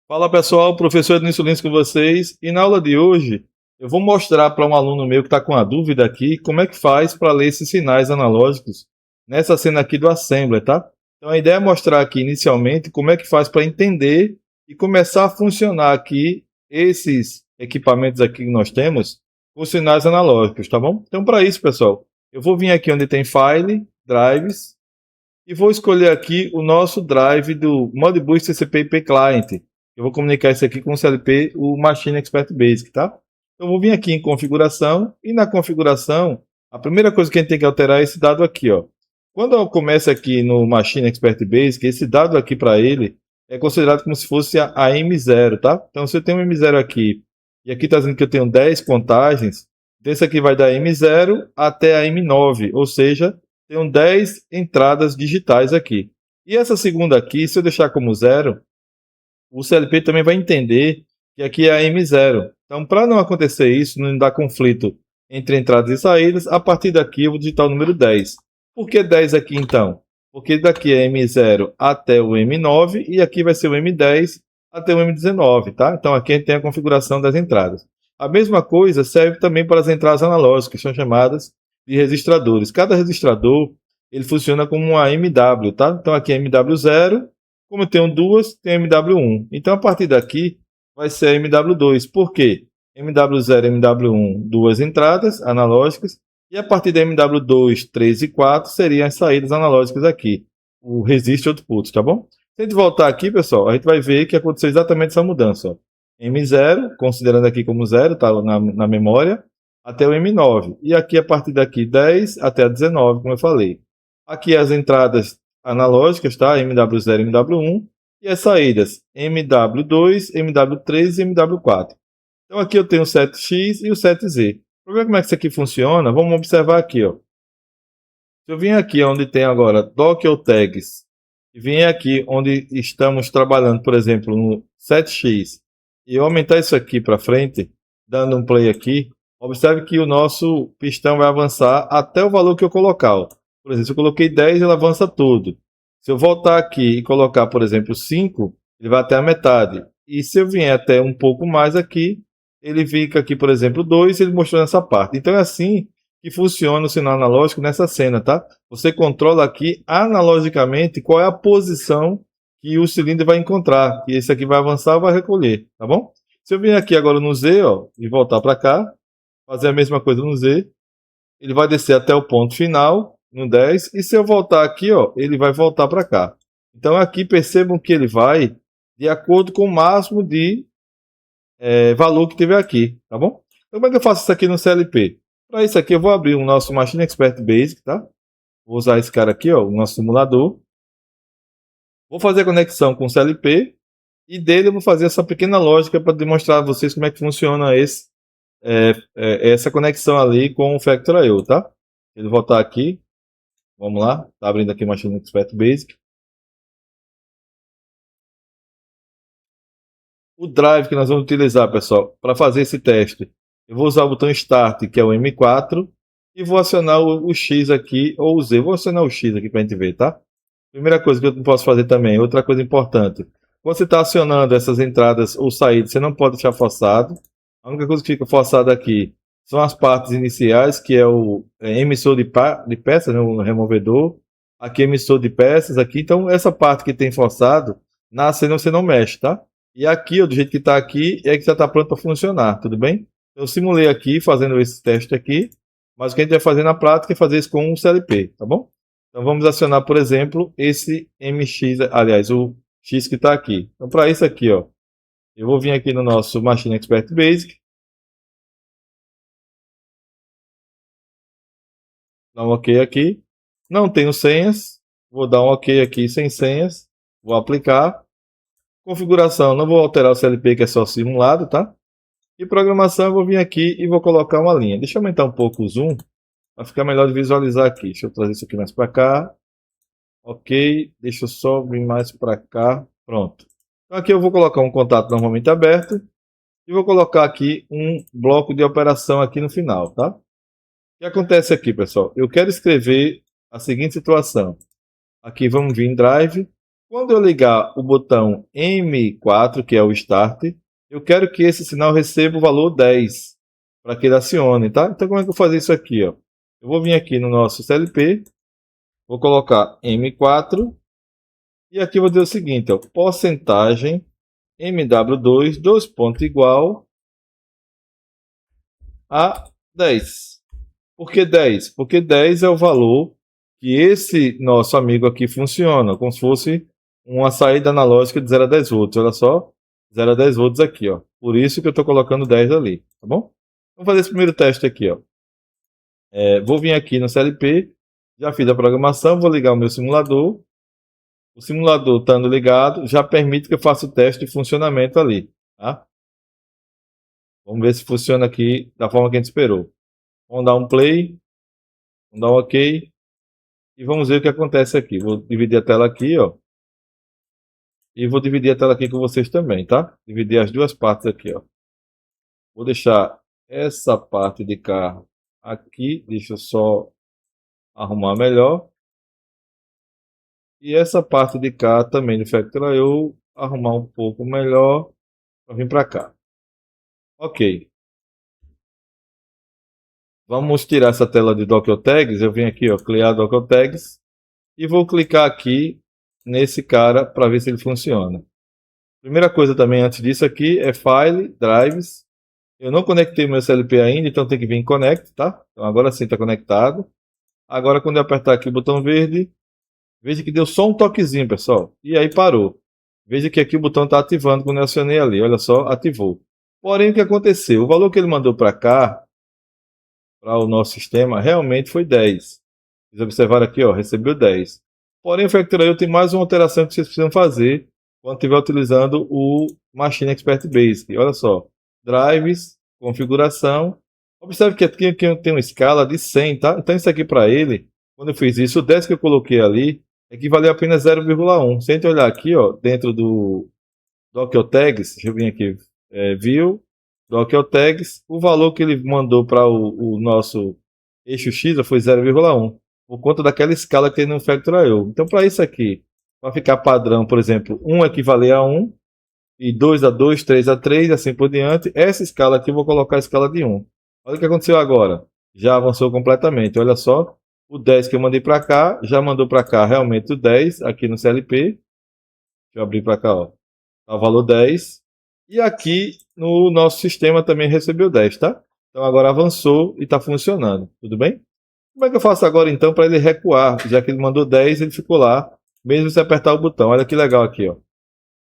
Fala pessoal, professor Ednilson Lins com vocês, e na aula de hoje eu vou mostrar para um aluno meu que está com a dúvida aqui como é que faz para ler esses sinais analógicos nessa cena aqui do Assembler, tá? Então a ideia é mostrar aqui inicialmente como é que faz para entender e começar a funcionar aqui esses equipamentos aqui que nós temos com sinais analógicos, tá bom? Então para isso, pessoal, eu vou vir aqui onde tem File, Drives, e vou escolher aqui o nosso drive do Modbus TCP IP Client. Eu vou comunicar isso aqui com o CLP, o Machine Expert Basic, tá? Então, vou vir aqui em configuração, e na configuração, a primeira coisa que a gente tem que alterar é esse dado aqui, ó. Quando eu começo aqui no Machine Expert Basic, esse dado aqui para ele é considerado como se fosse a M0, tá? Então, se eu tenho um M0 aqui, e aqui está dizendo que eu tenho 10 contagens, então esse aqui vai da M0 até a M9, ou seja, tenho 10 entradas digitais aqui. E essa segunda aqui, se eu deixar como 0, o CLP também vai entender que aqui é a M0. Então, para não acontecer isso, não dar conflito entre entradas e saídas, a partir daqui eu vou digitar o número 10. Por que 10 aqui então? Porque daqui é M0 até o M9 e aqui vai ser o M10 até o M19, tá? Então aqui a gente tem a configuração das entradas. A mesma coisa serve também para as entradas analógicas, que são chamadas de registradores. Cada registrador ele funciona como uma MW, tá? Então aqui é MW0, como eu tenho duas, tem MW1. Então a partir daqui vai ser MW2. Por quê? MW0 e MW1, duas entradas analógicas, e a partir da MW2, 3 e 4 seriam as saídas analógicas aqui, o resist output, tá bom? Se a gente voltar aqui, pessoal, a gente vai ver que aconteceu exatamente essa mudança, ó. M0, considerando aqui como 0, tá na memória, até o M9. E aqui, a partir daqui, 10 até a 19, como eu falei. Aqui as entradas analógicas, tá? MW0 e MW1. E as saídas MW2, MW3 e MW4. Então aqui eu tenho o 7X e o 7Z. Para ver como é que isso aqui funciona, vamos observar aqui, ó. Se eu vim aqui onde tem agora doc ou tags, e vim aqui onde estamos trabalhando, por exemplo, no 7X, e eu aumentar isso aqui para frente, dando um play aqui, observe que o nosso pistão vai avançar até o valor que eu colocar, ó. Por exemplo, se eu coloquei 10, ele avança todo. Se eu voltar aqui e colocar, por exemplo, 5, ele vai até a metade. E se eu vier até um pouco mais aqui, ele fica aqui, por exemplo, 2, ele mostrou nessa parte. Então é assim que funciona o sinal analógico nessa cena, tá? Você controla aqui analogicamente qual é a posição que o cilindro vai encontrar. E esse aqui vai avançar ou vai recolher, tá bom? Se eu vir aqui agora no Z, ó, e voltar para cá, fazer a mesma coisa no Z, ele vai descer até o ponto final, no 10, e se eu voltar aqui, ó, ele vai voltar para cá. Então aqui percebam que ele vai de acordo com o máximo de valor que tiver aqui, tá bom? Então como é que eu faço isso aqui no CLP? Para isso aqui eu vou abrir o nosso Machine Expert Basic, tá? Vou usar esse cara aqui, ó, o nosso simulador. Vou fazer a conexão com o CLP e dele eu vou fazer essa pequena lógica para demonstrar a vocês como é que funciona essa conexão ali com o Factor.io, tá? Ele voltar aqui. Vamos lá, tá abrindo aqui o Machine Expert Basic. O drive que nós vamos utilizar, pessoal, para fazer esse teste, eu vou usar o botão Start, que é o M4, e vou acionar o X aqui, ou o Z. Vou acionar o X aqui para a gente ver, tá? Primeira coisa que eu não posso fazer também, outra coisa importante. Quando você está acionando essas entradas ou saídas, você não pode deixar forçado. A única coisa que fica forçada aqui são as partes iniciais, que é o emissor de peças, né, o removedor. Aqui emissor de peças, aqui. Então, essa parte que tem forçado, na cena você não mexe, tá? E aqui, ó, do jeito que está aqui, é que já está pronto para funcionar, tudo bem? Eu simulei aqui, fazendo esse teste aqui, mas o que a gente vai fazer na prática é fazer isso com o CLP, tá bom? Então vamos acionar, por exemplo, esse MX, aliás, o X que está aqui. Então para isso aqui, ó, eu vou vir aqui no nosso Machine Expert Basic. Dar um OK aqui. Não tenho senhas. Vou dar um OK aqui sem senhas. Vou aplicar. Configuração, não vou alterar o CLP, que é só simulado, tá? E programação, eu vou vir aqui e vou colocar uma linha. Deixa eu aumentar um pouco o zoom, para ficar melhor de visualizar aqui. Deixa eu trazer isso aqui mais para cá. Ok, deixa eu só vir mais para cá. Pronto. Então aqui eu vou colocar um contato normalmente aberto. E vou colocar aqui um bloco de operação aqui no final, tá? O que acontece aqui, pessoal? Eu quero escrever a seguinte situação. Aqui vamos vir em Drive. Quando eu ligar o botão M4, que é o Start, eu quero que esse sinal receba o valor 10, para que ele acione, tá? Então como é que eu vou fazer isso aqui, ó? Eu vou vir aqui no nosso CLP, vou colocar M4, e aqui eu vou dizer o seguinte, ó, porcentagem MW2, dois pontos igual a 10. Por que 10? Porque 10 é o valor que esse nosso amigo aqui funciona, como se fosse uma saída analógica de 0 a 10 volts. Olha só, 0 a 10 volts aqui, ó. Por isso que eu estou colocando 10 ali, tá bom? Vamos fazer esse primeiro teste aqui, ó. Vou vir aqui no CLP, já fiz a programação, vou ligar o meu simulador. O simulador estando ligado, já permite que eu faça o teste de funcionamento ali, tá? Vamos ver se funciona aqui da forma que a gente esperou. Vamos dar um play, vamos dar um OK. E vamos ver o que acontece aqui. Vou dividir a tela aqui, ó. E vou dividir a tela aqui com vocês também, tá? Dividir as duas partes aqui, ó. Vou deixar essa parte de cá aqui. Deixa eu só arrumar melhor. E essa parte de cá também do Factor.io arrumar um pouco melhor para vir para cá. Ok. Vamos tirar essa tela de Docker Tags. Eu venho aqui, ó, criar Docker Tags. E vou clicar aqui nesse cara para ver se ele funciona. Primeira coisa também antes disso aqui é File, Drives. Eu não conectei meu CLP ainda, então tem que vir em Connect, tá? Então agora sim está conectado. Agora quando eu apertar aqui o botão verde, veja que deu só um toquezinho, pessoal. E aí parou. Veja que aqui o botão está ativando quando eu acionei ali. Olha só, ativou. Porém, o que aconteceu? O valor que ele mandou para cá, para o nosso sistema, realmente foi 10. Vocês observaram aqui, ó, recebeu 10. Porém, o Factor.io tem mais uma alteração que vocês precisam fazer quando estiver utilizando o Machine Expert Basic. Olha só, drives, configuração. Observe que aqui tem uma escala de 100, tá? Então isso aqui para ele, quando eu fiz isso, o 10 que eu coloquei ali, equivaleu apenas 0,1. Se a gente olhar aqui, ó, dentro do Docker Tags, deixa eu vir aqui, View, Docker Tags, o valor que ele mandou para o nosso eixo X foi 0,1, por conta daquela escala que tem no Factor.io. Então, para isso aqui, vai ficar padrão, por exemplo, 1 equivaler a 1, e 2 a 2, 3 a 3, assim por diante. Essa escala aqui eu vou colocar a escala de 1. Olha o que aconteceu agora. Já avançou completamente. Olha só, o 10 que eu mandei para cá, já mandou para cá realmente o 10 aqui no CLP. Deixa eu abrir para cá, ó. Tá o valor 10. E aqui no nosso sistema também recebeu 10, tá? Então agora avançou e está funcionando. Tudo bem? Como é que eu faço agora então para ele recuar? Já que ele mandou 10, ele ficou lá, mesmo se apertar o botão. Olha que legal aqui, ó.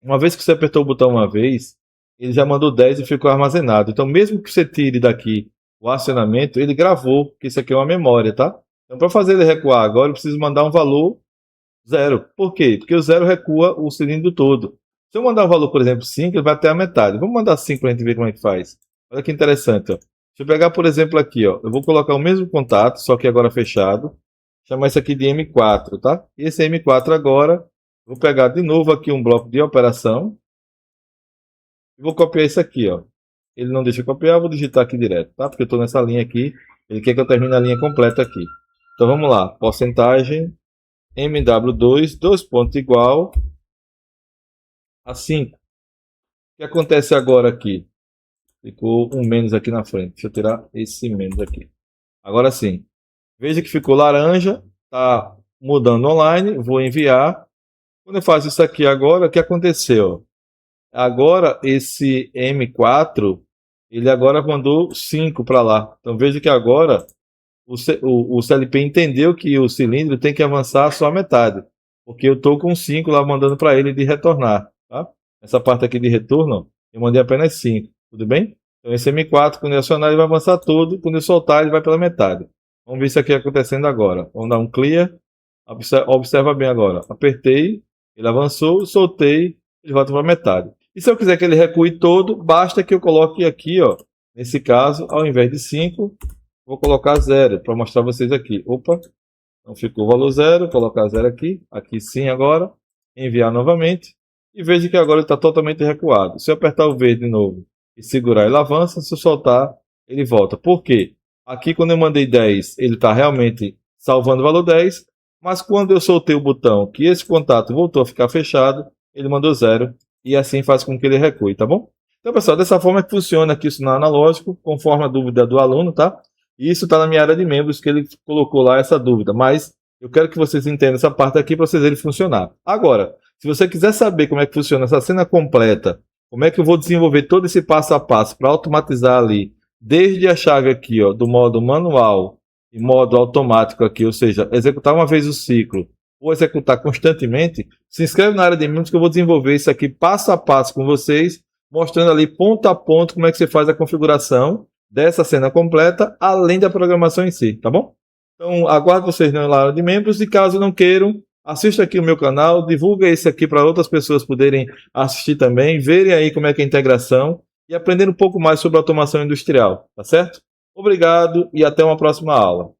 Uma vez que você apertou o botão uma vez, ele já mandou 10 e ficou armazenado. Então, mesmo que você tire daqui o acionamento, ele gravou, que isso aqui é uma memória, tá? Então, para fazer ele recuar agora, eu preciso mandar um valor 0. Por quê? Porque o 0 recua o cilindro todo. Se eu mandar um valor, por exemplo, 5, ele vai até a metade. Vamos mandar 5 para a gente ver como é que faz. Olha que interessante, ó. Deixa eu pegar, por exemplo, aqui, ó. Eu vou colocar o mesmo contato, só que agora fechado. Chamar isso aqui de M4, tá? E esse M4 agora, vou pegar de novo aqui um bloco de operação. E vou copiar isso aqui, ó. Ele não deixa eu copiar, eu vou digitar aqui direto, tá? Porque eu estou nessa linha aqui. Ele quer que eu termine a linha completa aqui. Então vamos lá. Porcentagem MW2, dois pontos igual a 5. O que acontece agora aqui? Ficou um menos aqui na frente. Deixa eu tirar esse menos aqui. Agora sim. Veja que ficou laranja. Está mudando online. Vou enviar. Quando eu faço isso aqui agora, o que aconteceu? Agora esse M4, ele agora mandou 5 para lá. Então veja que agora o CLP entendeu que o cilindro tem que avançar só a metade. Porque eu estou com 5 lá mandando para ele de retornar. Tá? Essa parte aqui de retorno, eu mandei apenas 5. Tudo bem? Então esse M4, quando eu acionar, ele vai avançar todo. Quando eu soltar, ele vai pela metade. Vamos ver isso aqui acontecendo agora. Vamos dar um clear. Observa bem agora. Apertei, ele avançou, soltei, ele volta para a metade. E se eu quiser que ele recue todo, basta que eu coloque aqui, ó, nesse caso, ao invés de 5, vou colocar 0, para mostrar a vocês aqui. Opa, então ficou o valor 0, colocar 0 aqui, aqui sim agora, enviar novamente, e veja que agora ele está totalmente recuado. Se eu apertar o verde de novo, e segurar ele avança, se eu soltar ele volta. Por quê? Aqui quando eu mandei 10, ele está realmente salvando o valor 10, mas quando eu soltei o botão que esse contato voltou a ficar fechado, ele mandou 0 e assim faz com que ele recue, tá bom? Então, pessoal, dessa forma que funciona aqui o sinal analógico, conforme a dúvida do aluno, tá? E isso está na minha área de membros, que ele colocou lá essa dúvida, mas eu quero que vocês entendam essa parte aqui para vocês verem funcionar. Agora, se você quiser saber como é que funciona essa cena completa, como é que eu vou desenvolver todo esse passo a passo para automatizar ali, desde a chave aqui, ó, do modo manual e modo automático aqui, ou seja, executar uma vez o ciclo ou executar constantemente, se inscreve na área de membros que eu vou desenvolver isso aqui passo a passo com vocês, mostrando ali ponto a ponto como é que você faz a configuração dessa cena completa, além da programação em si, tá bom? Então, aguardo vocês na área de membros e caso não queiram, assista aqui o meu canal, divulga esse aqui para outras pessoas poderem assistir também, verem aí como é que é a integração e aprender um pouco mais sobre automação industrial, tá certo? Obrigado e até uma próxima aula.